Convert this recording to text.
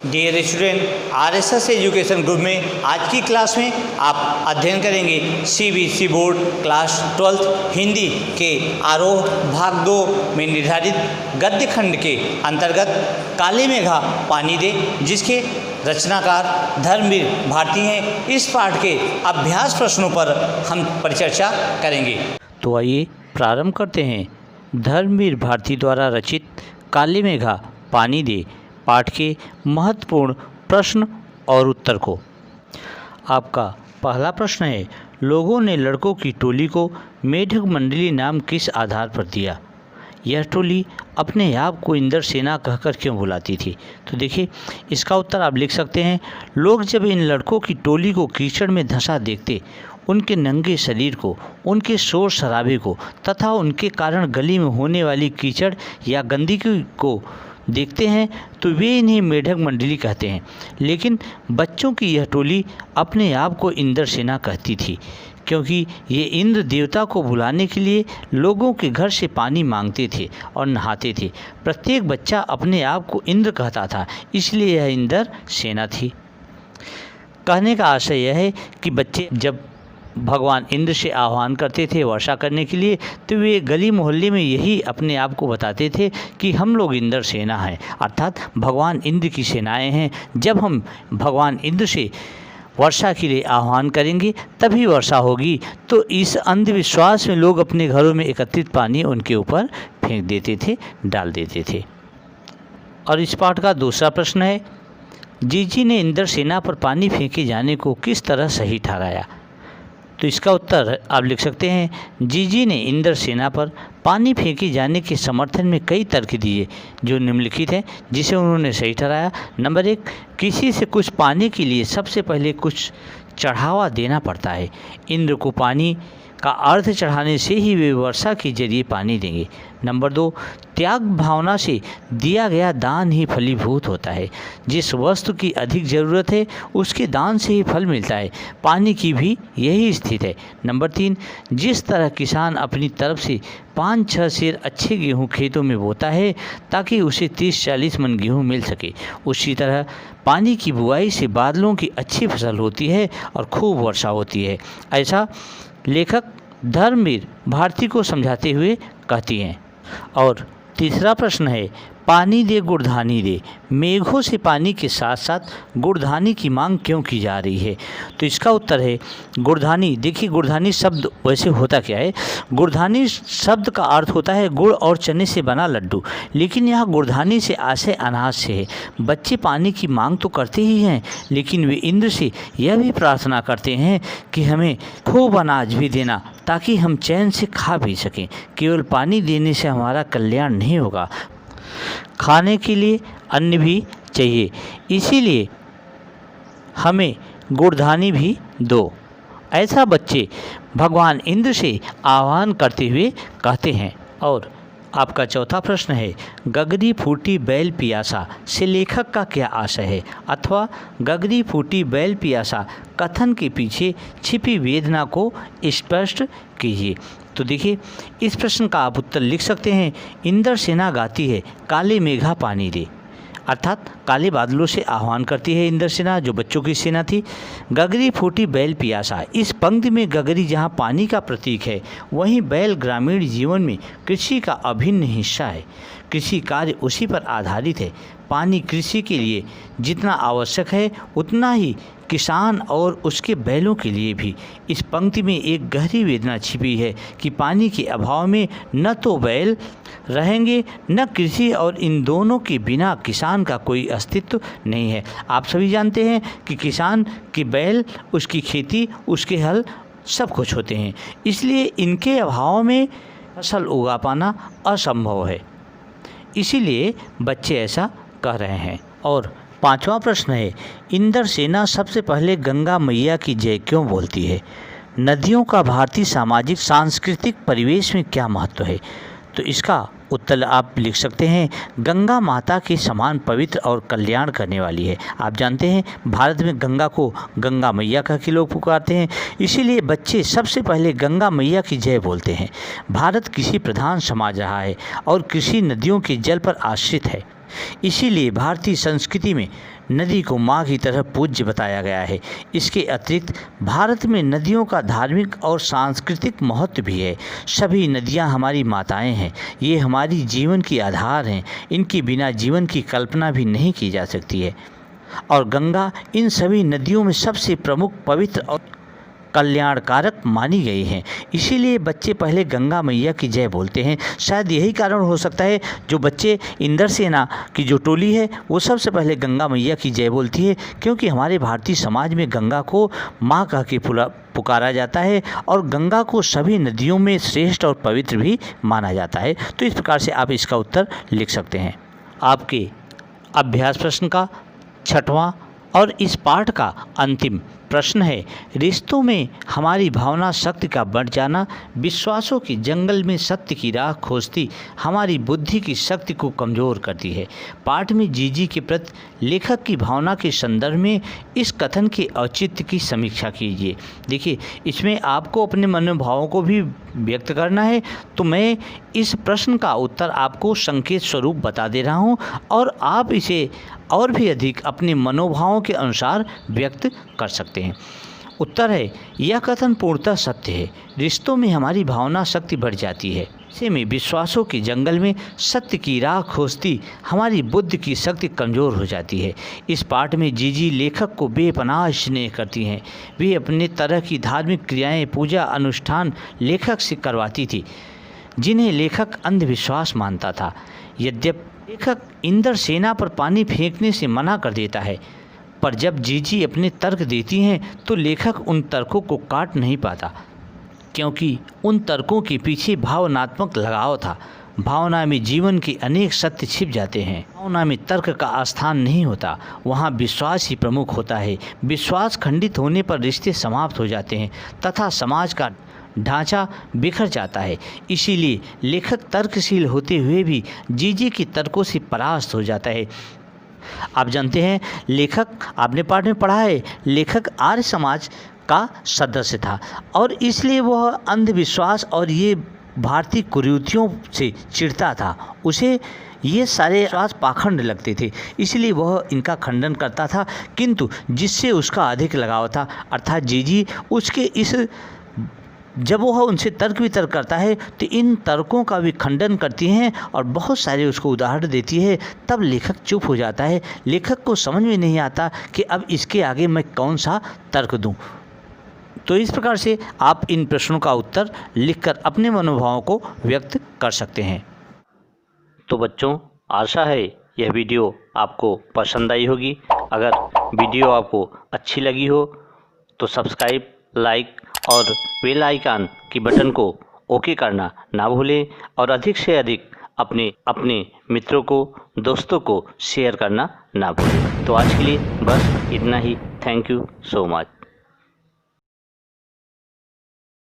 Dear student, RSS education group में आज की क्लास में आप अध्ययन करेंगे सीबीएसई बोर्ड क्लास 12 हिंदी के आरोह भाग 2 में निर्धारित गद्य खंड के अंतर्गत काले मेघा पानी दे, जिसके रचनाकार धर्मवीर भारती हैं। इस पाठ के अभ्यास प्रश्नों पर हम परिचर्चा करेंगे। तो आइए प्रारंभ करते हैं धर्मवीर भारती द्वारा रचित काले मेघा पानी दे पाठ के महत्वपूर्ण प्रश्न और उत्तर को। आपका पहला प्रश्न है, लोगों ने लड़कों की टोली को मेढक मंडली नाम किस आधार पर दिया? यह टोली अपने आप को इंद्र सेना कहकर क्यों बुलाती थी? तो देखिए, इसका उत्तर आप लिख सकते हैं, लोग जब इन लड़कों की टोली को कीचड़ में धंसा देखते, उनके नंगे शरीर को, उनके शोर शराबे को तथा उनके कारण गली में होने वाली कीचड़ या गंदगी को देखते हैं तो वे इन्हें मेढक मंडली कहते हैं। लेकिन बच्चों की यह टोली अपने आप को इंद्र सेना कहती थी, क्योंकि ये इंद्र देवता को बुलाने के लिए लोगों के घर से पानी मांगते थे और नहाते थे। प्रत्येक बच्चा अपने आप को इंद्र कहता था, इसलिए यह इंद्र सेना थी। कहने का आशय यह है कि बच्चे जब भगवान इंद्र से आह्वान करते थे वर्षा करने के लिए, तो वे गली मोहल्ले में यही अपने आप को बताते थे कि हम लोग इंद्र सेना हैं, अर्थात भगवान इंद्र की सेनाएं हैं। जब हम भगवान इंद्र से वर्षा के लिए आह्वान करेंगे तभी वर्षा होगी। तो इस अंधविश्वास में लोग अपने घरों में एकत्रित पानी उनके ऊपर फेंक देते थे, डाल देते थे। और इस पाठ का दूसरा प्रश्न है, जीजी ने इंद्र सेना पर पानी फेंके जाने को किस तरह सही ठहराया? तो इसका उत्तर आप लिख सकते हैं, जीजी ने इंद्र सेना पर पानी फेंके जाने के समर्थन में कई तर्क दिए जो निम्नलिखित हैं, जिसे उन्होंने सही ठहराया। नंबर 1, किसी से कुछ पाने के लिए सबसे पहले कुछ चढ़ावा देना पड़ता है। इंद्र को पानी का अर्थ चढ़ाने से ही वे वर्षा के जरिए पानी देंगे। नंबर 2, त्याग भावना से दिया गया दान ही फलीभूत होता है। जिस वस्तु की अधिक ज़रूरत है उसके दान से ही फल मिलता है। पानी की भी यही स्थिति है। नंबर 3, जिस तरह किसान अपनी तरफ से 5-6 सेर अच्छे गेहूँ खेतों में बोता है ताकि उसे 30-40 मन गेहूँ मिल सके, उसी तरह पानी की बुआई से बादलों की अच्छी फसल होती है और खूब वर्षा होती है। ऐसा लेखक धर्मवीर भारती को समझाते हुए कहती हैं। और तीसरा प्रश्न है, पानी दे गुड़धानी दे, मेघों से पानी के साथ साथ गुड़धानी की मांग क्यों की जा रही है? तो इसका उत्तर है, गुड़धानी। देखिए, गुड़धानी शब्द वैसे होता क्या है? गुड़धानी शब्द का अर्थ होता है गुड़ और चने से बना लड्डू, लेकिन यहाँ गुड़धानी से आशय अनाज से है। बच्चे पानी की मांग तो करते ही हैं, लेकिन वे इंद्र से यह भी प्रार्थना करते हैं कि हमें खूब अनाज भी देना ताकि हम चैन से खा भी सकें। केवल पानी देने से हमारा कल्याण नहीं होगा, खाने के लिए अन्न भी चाहिए, इसीलिए हमें गुड़धानी भी दो। ऐसा बच्चे भगवान इंद्र से आह्वान करते हुए कहते हैं। और आपका चौथा प्रश्न है, गगरी फूटी बैल पियासा से लेखक का क्या आशय है? अथवा गगरी फूटी बैल पियासा कथन के पीछे छिपी वेदना को स्पष्ट कीजिए। तो देखिए, इस प्रश्न का आप उत्तर लिख सकते हैं, इंद्र सेना गाती है काले मेघा पानी दे, अर्थात काले बादलों से आह्वान करती है इंद्र सेना, जो बच्चों की सेना थी। गगरी फूटी बैल पियासा, इस पंक्ति में गगरी जहाँ पानी का प्रतीक है, वहीं बैल ग्रामीण जीवन में कृषि का अभिन्न हिस्सा है। कृषि कार्य उसी पर आधारित है। पानी कृषि के लिए जितना आवश्यक है उतना ही किसान और उसके बैलों के लिए भी। इस पंक्ति में एक गहरी वेदना छिपी है कि पानी के अभाव में न तो बैल रहेंगे न कृषि, और इन दोनों के बिना किसान का कोई अस्तित्व नहीं है। आप सभी जानते हैं कि किसान के बैल, उसकी खेती, उसके हल सब कुछ होते हैं, इसलिए इनके अभाव में फसल उगा पाना असंभव है। इसीलिए बच्चे ऐसा कह रहे हैं। और पांचवा प्रश्न है, इंद्र सेना सबसे पहले गंगा मैया की जय क्यों बोलती है? नदियों का भारतीय सामाजिक सांस्कृतिक परिवेश में क्या महत्व है? तो इसका उत्तर आप लिख सकते हैं, गंगा माता के समान पवित्र और कल्याण करने वाली है। आप जानते हैं भारत में गंगा को गंगा मैया कह के लोग पुकारते हैं, इसीलिए बच्चे सबसे पहले गंगा मैया की जय बोलते हैं। भारत कृषि प्रधान समाज रहा है और कृषि नदियों के जल पर आश्रित है। इसीलिए भारतीय संस्कृति में नदी को माँ की तरह पूज्य बताया गया है। इसके अतिरिक्त भारत में नदियों का धार्मिक और सांस्कृतिक महत्व भी है। सभी नदियाँ हमारी माताएं हैं। ये हमारी जीवन की आधार हैं। इनके बिना जीवन की कल्पना भी नहीं की जा सकती है। और गंगा इन सभी नदियों में सबसे प्रमुख, पवित्र और कल्याणकारक मानी गई हैं। इसीलिए बच्चे पहले गंगा मैया की जय बोलते हैं। शायद यही कारण हो सकता है जो बच्चे इंद्र सेना की जो टोली है वो सबसे पहले गंगा मैया की जय बोलती है, क्योंकि हमारे भारतीय समाज में गंगा को माँ कह के पुकारा जाता है और गंगा को सभी नदियों में श्रेष्ठ और पवित्र भी माना जाता है। तो इस प्रकार से आप इसका उत्तर लिख सकते हैं। आपके अभ्यास प्रश्न का 6वां और इस पाठ का अंतिम प्रश्न है, रिश्तों में हमारी भावना शक्ति का बढ़ जाना विश्वासों के जंगल में सत्य की राह खोजती हमारी बुद्धि की शक्ति को कमज़ोर करती है। पाठ में जीजी के प्रति लेखक की भावना के संदर्भ में इस कथन के औचित्य की समीक्षा कीजिए। देखिए, इसमें आपको अपने मनोभावों को भी व्यक्त करना है, तो मैं इस प्रश्न का उत्तर आपको संकेत स्वरूप बता दे रहा हूँ और आप इसे और भी अधिक अपने मनोभावों के अनुसार व्यक्त कर सकते हैं। उत्तर है, यह कथन पूर्णतः सत्य है। रिश्तों में हमारी भावना शक्ति बढ़ जाती है। ऐसे में विश्वासों के जंगल में सत्य की राह खोजती हमारी बुद्धि की शक्ति कमज़ोर हो जाती है। इस पाठ में जीजी लेखक को बेपनाह स्नेह करती हैं। वे अपने तरह की धार्मिक क्रियाएं, पूजा अनुष्ठान लेखक से करवाती थी, जिन्हें लेखक अंधविश्वास मानता था। यद्यपि लेखक इंद्र सेना पर पानी फेंकने से मना कर देता है, पर जब जीजी अपने तर्क देती हैं तो लेखक उन तर्कों को काट नहीं पाता, क्योंकि उन तर्कों के पीछे भावनात्मक लगाव था। भावना में जीवन के अनेक सत्य छिप जाते हैं। भावना में तर्क का स्थान नहीं होता, वहाँ विश्वास ही प्रमुख होता है। विश्वास खंडित होने पर रिश्ते समाप्त हो जाते हैं तथा समाज का ढांचा बिखर जाता है। इसीलिए लेखक तर्कशील होते हुए भी जीजी की तर्कों से परास्त हो जाता है। आप जानते हैं, लेखक, आपने पाठ में पढ़ा है, लेखक आर्य समाज का सदस्य था और इसलिए वह अंधविश्वास और ये भारतीय कुरीतियों से चिढ़ता था। उसे ये सारे विश्वास पाखंड लगते थे, इसलिए वह इनका खंडन करता था। किंतु जिससे उसका अधिक लगाव था, अर्थात जीजी, उसके इस जब वह उनसे तर्क वितर्क करता है तो इन तर्कों का भी खंडन करती हैं और बहुत सारे उसको उदाहरण देती है। तब लेखक चुप हो जाता है। लेखक को समझ में नहीं आता कि अब इसके आगे मैं कौन सा तर्क दूं। तो इस प्रकार से आप इन प्रश्नों का उत्तर लिखकर अपने मनोभावों को व्यक्त कर सकते हैं। तो बच्चों, आशा है यह वीडियो आपको पसंद आई होगी। अगर वीडियो आपको अच्छी लगी हो तो सब्सक्राइब, लाइक और बेल आइकन की बटन को ओके करना ना भूलें और अधिक से अधिक अपने मित्रों को, दोस्तों को शेयर करना ना भूलें। तो आज के लिए बस इतना ही। Thank you so much.